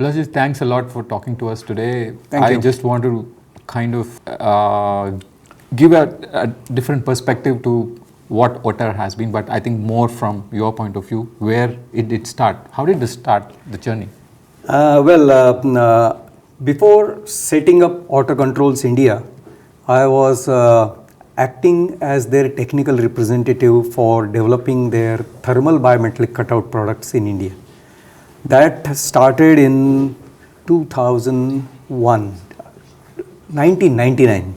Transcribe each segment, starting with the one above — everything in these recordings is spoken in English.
Ulhas, thanks a lot for talking to us today. Thank you. I just want to kind of give a different perspective to what Otter has been, but I think more from your point of view, where it did start. How did it start, the journey? Before setting up Otter Controls India, I was acting as their technical representative for developing their thermal biometric cutout products in India. That started in 1999.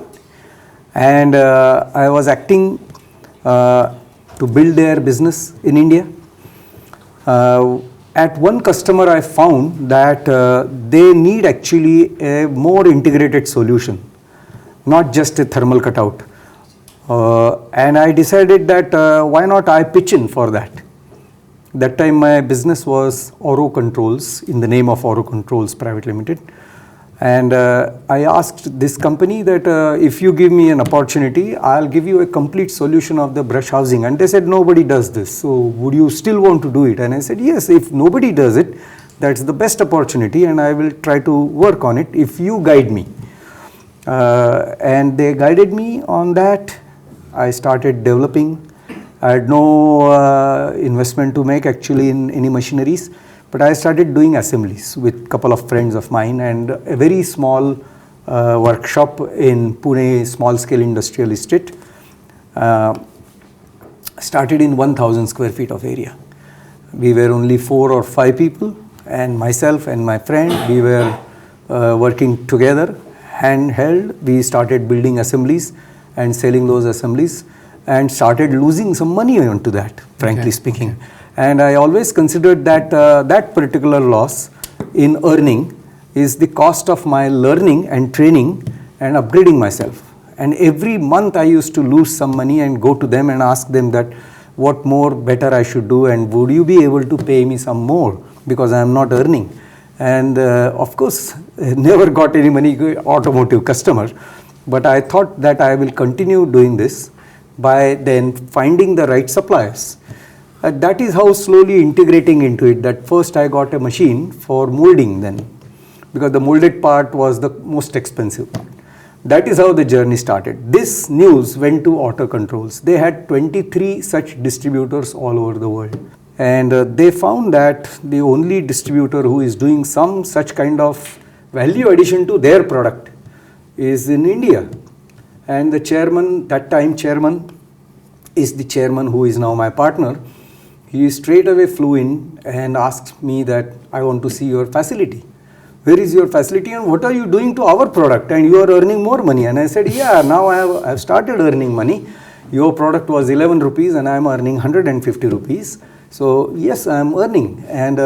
And I was acting to build their business in India. At one customer, I found that they need actually a more integrated solution, not just a thermal cutout. And I decided that why not I pitch in for that. That time my business was Oro Controls, in the name of Oro Controls Private Limited. And I asked this company that if you give me an opportunity, I'll give you a complete solution of the brush housing. And they said, nobody does this. So would you still want to do it? And I said, yes, if nobody does it, that's the best opportunity and I will try to work on it if you guide me. And they guided me on that. I started developing. I had no investment to make actually in any machineries, but I started doing assemblies with a couple of friends of mine and a very small workshop in Pune, small scale industrial estate, started in 1,000 square feet of area. We were only 4 or 5 people, and myself and my friend, we were working together, handheld. We started building assemblies and selling those assemblies, and started losing some money onto that, frankly speaking. Okay. And I always considered that that particular loss in earning is the cost of my learning and training and upgrading myself. And every month I used to lose some money and go to them and ask them that what more better I should do and would you be able to pay me some more because I am not earning. And of course, never got any money, automotive customer, but I thought that I will continue doing this by then finding the right suppliers. That is how slowly integrating into it. That first I got a machine for molding then, because the molded part was the most expensive part. That is how the journey started. This news went to Otter Controls. They had 23 such distributors all over the world. And they found that the only distributor who is doing some such kind of value addition to their product is in India. And the chairman, that time chairman, is the chairman who is now my partner. He straight away flew in and asked me that I want to see your facility. Where is your facility and what are you doing to our product? And you are earning more money. And I said, yeah, now I have started earning money. Your product was 11 rupees and I am earning 150 rupees. So yes, I am earning. And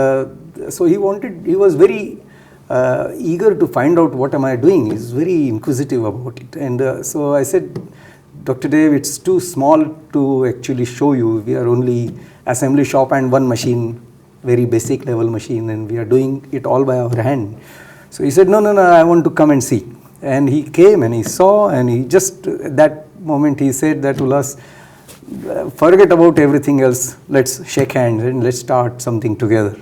so he was very eager to find out what am I doing. He's very inquisitive about it. And so I said, Dr. Dev, it's too small to actually show you. We are only assembly shop and one machine, very basic level machine, and we are doing it all by our hand. So he said, no, I want to come and see. And he came and he saw, and he just, that moment he said that, Ulhas, forget about everything else, let's shake hands and let's start something together.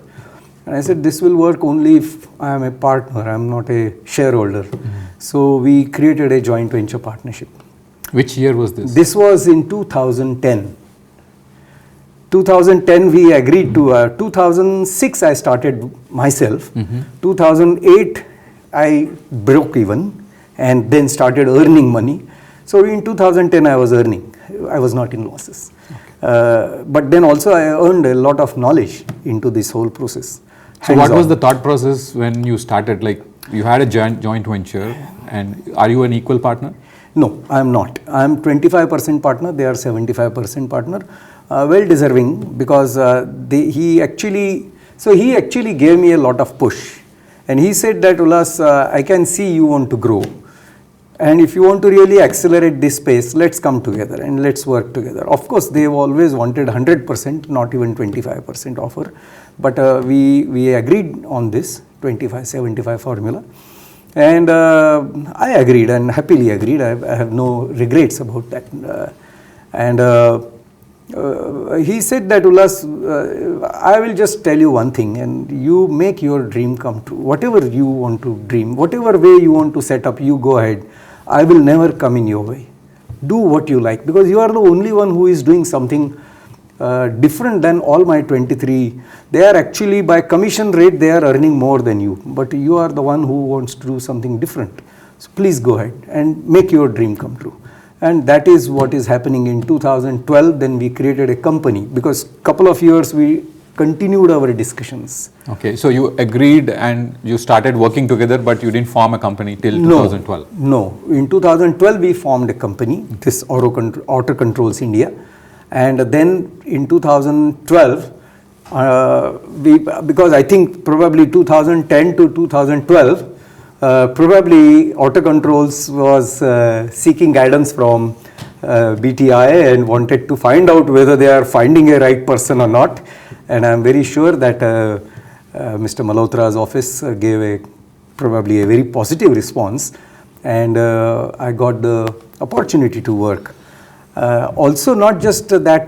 And I said, this will work only if I am a partner, I am not a shareholder. Mm-hmm. So we created a joint venture partnership. Which year was this? This was in 2010. 2010 we agreed to, 2006 I started myself, 2008 I broke even and then started earning money. So in 2010 I was earning, I was not in losses. Okay. But then also I earned a lot of knowledge into this whole process. So what was the thought process when you started, like you had a joint venture, and are you an equal partner? No, I am not. I am 25% partner, they are 75% partner. Well deserving, because he actually gave me a lot of push, and he said that, Ulhas, I can see you want to grow, and if you want to really accelerate this space, let's come together and let's work together. Of course, they have always wanted 100%, not even 25% offer, but we agreed on this 25-75 formula, and I agreed and happily agreed. I have no regrets about that, He said that, Ulhas, I will just tell you one thing, and you make your dream come true. Whatever you want to dream, whatever way you want to set up, you go ahead. I will never come in your way. Do what you like, because you are the only one who is doing something different than all my 23. They are actually, by commission rate, they are earning more than you, but you are the one who wants to do something different. So please go ahead and make your dream come true. And that is what is happening in 2012. Then we created a company, because couple of years we continued our discussions. Okay, so you agreed and you started working together, but you didn't form a company till 2012. No, in 2012 we formed a company, this Otter Controls India. And then in 2012, because I think probably 2010 to 2012, probably Otter Controls was seeking guidance from BTI and wanted to find out whether they are finding a right person or not. And I am very sure that Mr. Malhotra's office gave probably a very positive response, and I got the opportunity to work. Also, not just that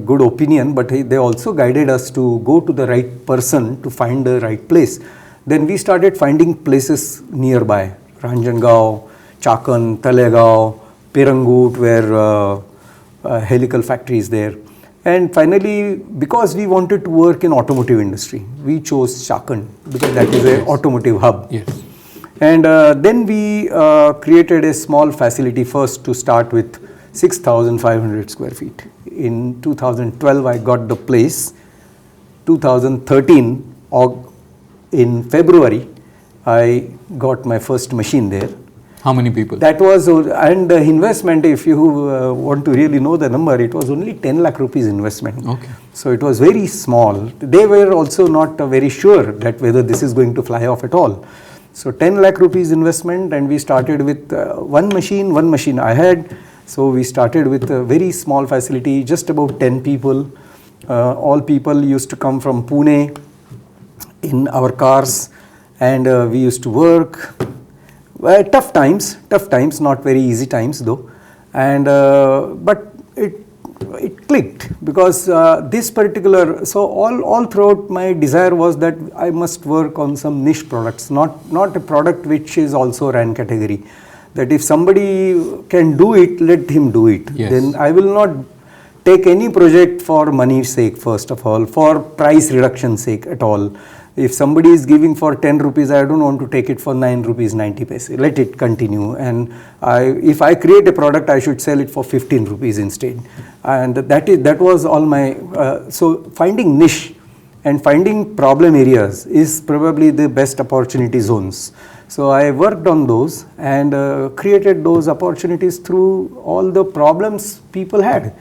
good opinion, but they also guided us to go to the right person to find the right place. Then we started finding places nearby, Ranjangaon, Chakan, Talegaon, Pirangut, where helical factory is there. And finally, because we wanted to work in automotive industry, we chose Chakan, because that is an automotive hub. Yes. And then we created a small facility first to start with 6,500 square feet. In 2012, I got the place. 2013, in February, I got my first machine there. How many people? That was, and the investment, if you want to really know the number, it was only 10 lakh rupees investment. Okay. So it was very small. They were also not very sure that whether this is going to fly off at all. So 10 lakh rupees investment, and we started with one machine I had. So we started with a very small facility, just about 10 people. All people used to come from Pune in our cars, and we used to work. Tough times, not very easy times though. And but it clicked, because this particular, so all throughout my desire was that I must work on some niche products, not a product which is also RAN category. That if somebody can do it, let him do it. Yes. Then I will not take any project for money's sake, first of all, for price reduction sake at all. If somebody is giving for 10 rupees, I don't want to take it for 9 rupees 90 paise. Let it continue. And if I create a product, I should sell it for 15 rupees instead. And that was all my, so finding niche and finding problem areas is probably the best opportunity zones. So I worked on those and created those opportunities through all the problems people had.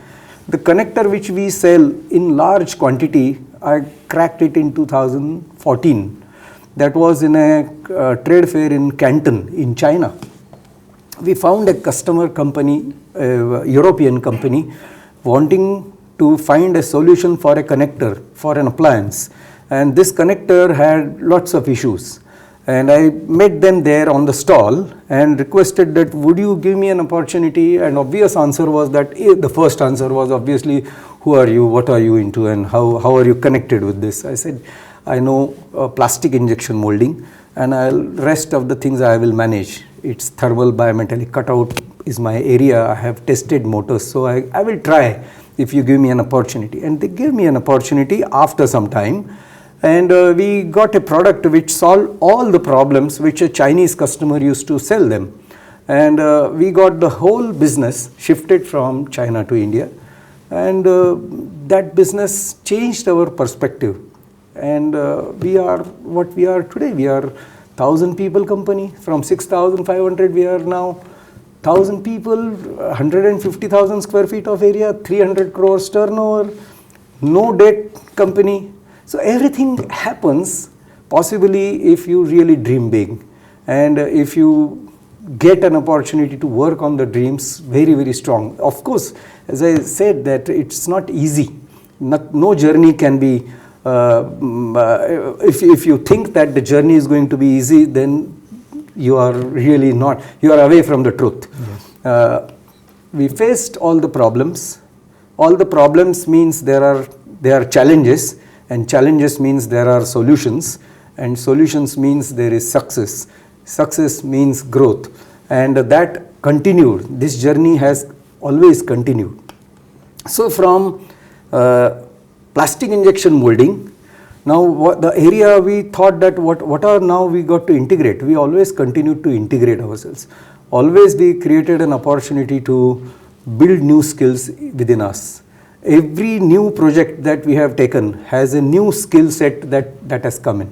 The connector which we sell in large quantity, I cracked it in 2014. That was in a trade fair in Canton in China. We found a customer company, a European company, wanting to find a solution for a connector for an appliance. And this connector had lots of issues. And I met them there on the stall and requested that, would you give me an opportunity? And obvious answer was that, the first answer was obviously, who are you, what are you into, and how are you connected with this? I said, I know plastic injection molding, and rest of the things I will manage. It's thermal bimetallic cutout is my area. I have tested motors, so I will try if you give me an opportunity. And they gave me an opportunity after some time. And we got a product which solved all the problems which a Chinese customer used to sell them. And we got the whole business shifted from China to India. And that business changed our perspective. And we are what we are today. We are 1,000 people company. From 6,500 we are now 1,000 people, 150,000 square feet of area, 300 crores turnover, no debt company. So everything happens possibly if you really dream big, and if you get an opportunity to work on the dreams very, very strong. Of course, as I said, that it's not easy. No journey can be, if you think that the journey is going to be easy, then you are really not, you are away from the truth. Yes. We faced all the problems. All the problems means there are challenges, and challenges means there are solutions, and solutions means there is success. Success means growth, and that continued. This journey has always continued. So from plastic injection molding, now the area we thought that what are now we got to integrate. We always continued to integrate ourselves. Always we created an opportunity to build new skills within us. Every new project that we have taken has a new skill set that has come in.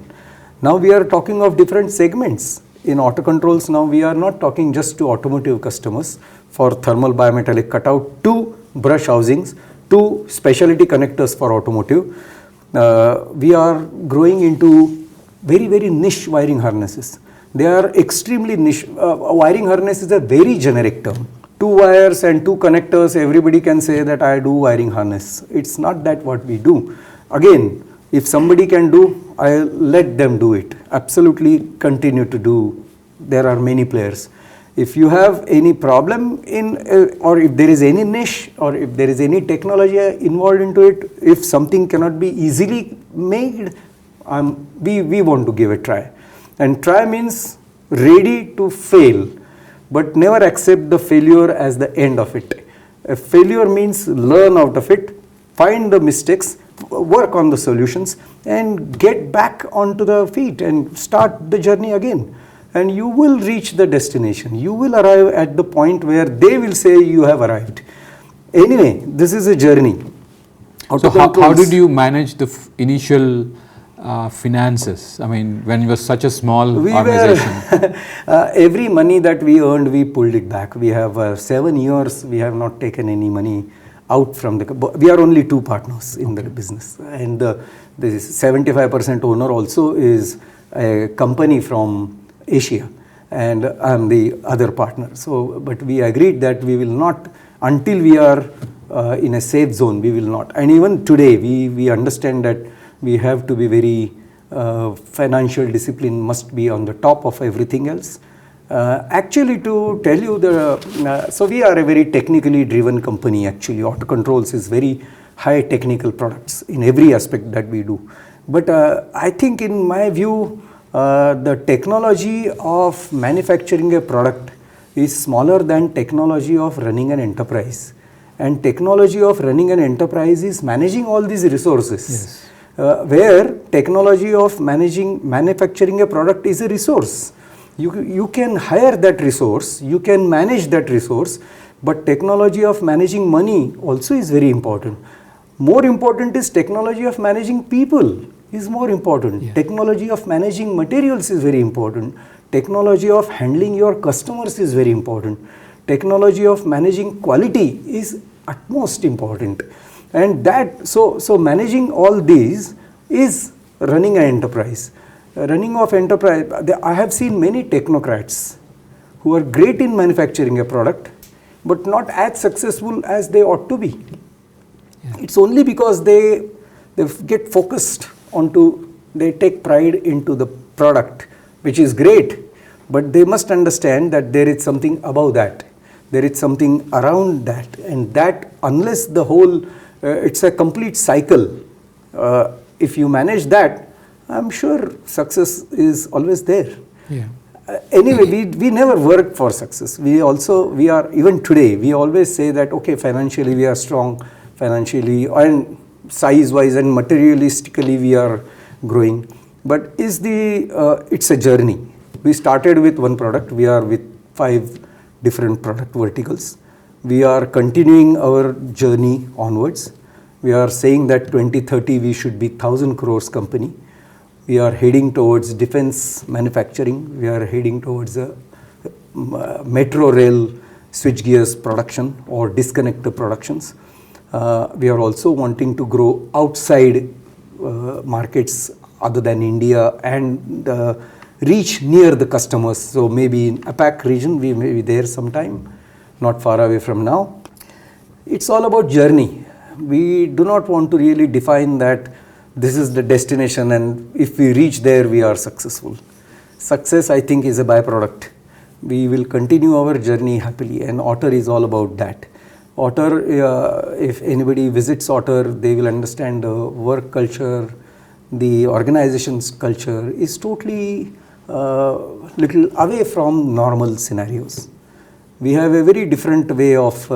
Now we are talking of different segments. In auto controls now we are not talking just to automotive customers for thermal bimetallic cutout, to brush housings, to specialty connectors for automotive. We are growing into very niche wiring harnesses. They are extremely niche. Wiring harness is a very generic term. 2 wires and 2 connectors, everybody can say that I do wiring harness. It's not that what we do. Again, if somebody can do, I'll let them do it. Absolutely continue to do. There are many players. If you have any problem or if there is any niche, or if there is any technology involved into it, if something cannot be easily made, we want to give a try. And try means ready to fail, but never accept the failure as the end of it. A failure means learn out of it, find the mistakes, work on the solutions, and get back onto the feet and start the journey again. And you will reach the destination. You will arrive at the point where they will say you have arrived. Anyway, this is a journey. So how did you manage the initial finances? I mean, when you were such a small organization. Every money that we earned, we pulled it back. We have 7 years, we have not taken any money out from the, we are only 2 partners in the business. And the 75% owner also is a company from Asia, and I am the other partner. So, but we agreed that we will not, until we are in a safe zone, we will not. And even today, we understand that we have to be very, financial discipline must be on the top of everything else. Actually, to tell you so we are a very technically driven company actually. Auto controls is very high technical products in every aspect that we do. But I think in my view, the technology of manufacturing a product is smaller than technology of running an enterprise. And technology of running an enterprise is managing all these resources. Yes. Where technology of manufacturing a product is a resource. You can hire that resource, you can manage that resource, but technology of managing money also is very important. More important is technology of managing people is more important. Yeah. Technology of managing materials is very important. Technology of handling your customers is very important. Technology of managing quality is utmost important. And that, so managing all these is running an enterprise. Running of enterprise, I have seen many technocrats who are great in manufacturing a product, but not as successful as they ought to be. Yeah. It's only because they get focused onto, they take pride into the product, which is great, but they must understand that there is something above that. There is something around that, and that unless the whole, it's a complete cycle. If you manage that, I'm sure success is always there. Yeah. Anyway, we never worked for success. We are, even today, we always say that, okay, financially we are strong, financially and size-wise and materialistically we are growing. But it's a journey. We started with one product. We are with 5 different product verticals. We are continuing our journey onwards. We are saying that 2030 we should be 1,000 crores company. We are heading towards defense manufacturing. We are heading towards a metro rail switchgears production or disconnector productions. We are also wanting to grow outside markets other than India and reach near the customers. So maybe in APAC region we may be there sometime, not far away from now. It's all about journey. We do not want to really define that this is the destination and if we reach there we are successful. Success, I think, is a byproduct. We will continue our journey happily, and Otter is all about that. Otter, if anybody visits Otter, they will understand the work culture, the organization's culture is totally little away from normal scenarios. We have a very different way of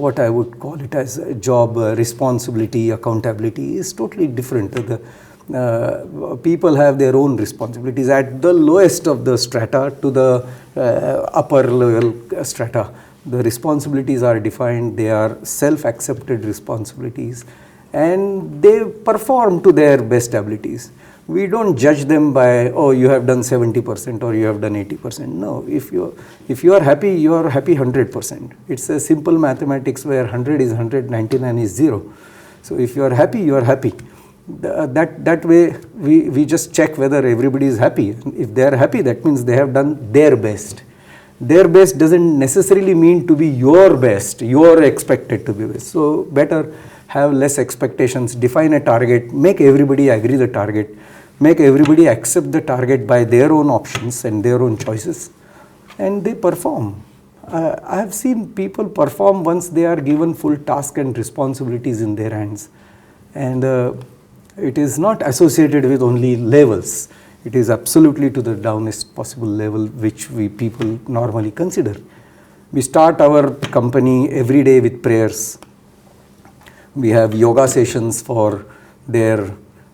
what I would call it as a job responsibility, accountability is totally different. The people have their own responsibilities at the lowest of the strata to the upper level strata. The responsibilities are defined, they are self-accepted responsibilities, and they perform to their best abilities. We don't judge them by, oh, you have done 70% or you have done 80%. No, if you are happy, you are happy 100%. It's a simple mathematics where 100 is 100, 99 is 0. So if you are happy, you are happy. That way, we just check whether everybody is happy. If they are happy, that means they have done their best. Their best doesn't necessarily mean to be your best. You are expected to be best. So better have less expectations, define a target, make everybody agree the target, make everybody accept the target by their own options and their own choices, and they perform. I have seen people perform once they are given full task and responsibilities in their hands, and it is not associated with only levels. It is absolutely to the downest possible level which we people normally consider. We start our company every day with prayers. We have yoga sessions for their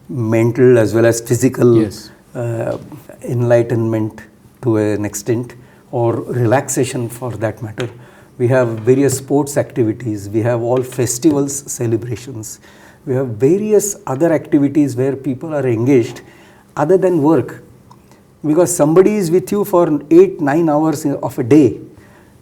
mental as well as physical enlightenment to an extent, or relaxation for that matter. We have various sports activities. We have all festivals, celebrations. We have various other activities where people are engaged other than work. Because somebody is with you for 8-9 hours of a day.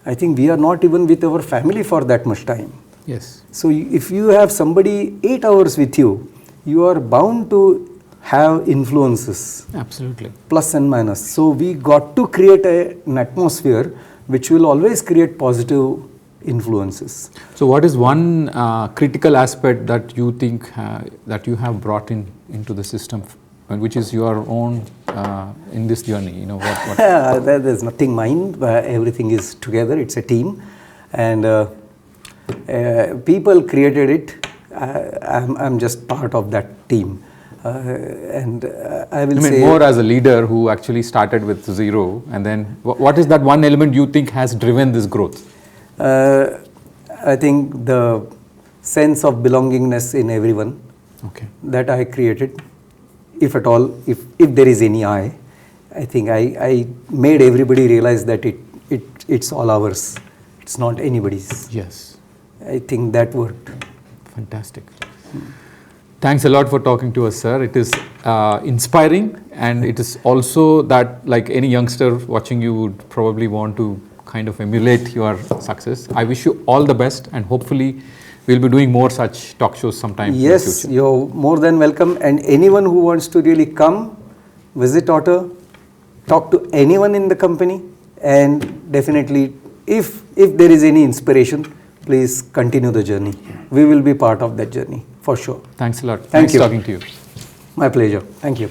I think we are not even with our family for that much time. Yes. So if you have somebody 8 hours with you, you are bound to have influences. Absolutely. Plus and minus. So we got to create an atmosphere which will always create positive influences. So what is one critical aspect that you think that you have brought into the system, which is your own in this journey? You know, what? There's nothing mine. Everything is together. It's a team, and people created it. I'm just part of that team, and I will say more as a leader who actually started with zero, and then what is that one element you think has driven this growth? I think the sense of belongingness in everyone that I created, if at all, if there is any I think I made everybody realize that it's all ours. It's not anybody's. Yes. I think that worked. Fantastic. Thanks a lot for talking to us, sir. It is inspiring, and it is also that, like any youngster watching you would probably want to kind of emulate your success. I wish you all the best, and hopefully we'll be doing more such talk shows sometime in the future. You're more than welcome, and anyone who wants to really come, visit Otter, talk to anyone in the company, and definitely if there is any inspiration, please continue the journey. We will be part of that journey for sure. Thanks a lot. Thank you. Nice talking to you. My pleasure. Thank you.